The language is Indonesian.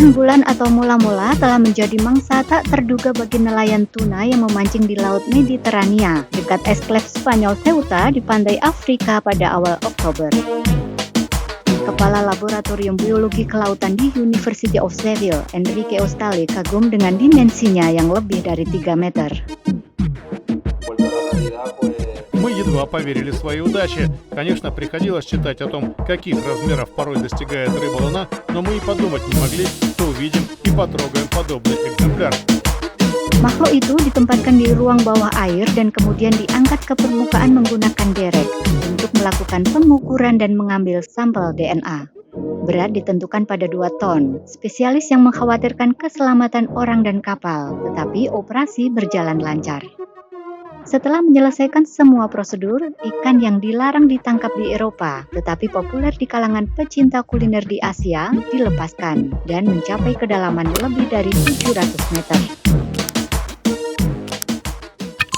Ikan bulan atau mula-mula telah menjadi mangsa tak terduga bagi nelayan tuna yang memancing di Laut Mediterania dekat Esclave Spanyol Ceuta di pantai Afrika pada awal Oktober. Kepala Laboratorium Biologi Kelautan di University of Seville, Enrique Ostale, kagum dengan dimensinya yang lebih dari 3 meter. Мы едва поверили своей удаче. Конечно, приходилось читать о том, каких размеров порой достигает рыба луна, но мы и подумать не могли, что увидим и потрогаем подобный экземпляр. Makhluk itu ditempatkan di ruang bawah air dan kemudian diangkat ke permukaan menggunakan derek untuk melakukan pengukuran dan mengambil sampel DNA. Berat ditentukan pada 2 ton. Spesialis yang mengkhawatirkan keselamatan orang dan kapal, tetapi operasi berjalan lancar. Setelah menyelesaikan semua prosedur, ikan yang dilarang ditangkap di Eropa, tetapi populer di kalangan pecinta kuliner di Asia, dilepaskan dan mencapai kedalaman lebih dari 700 meter.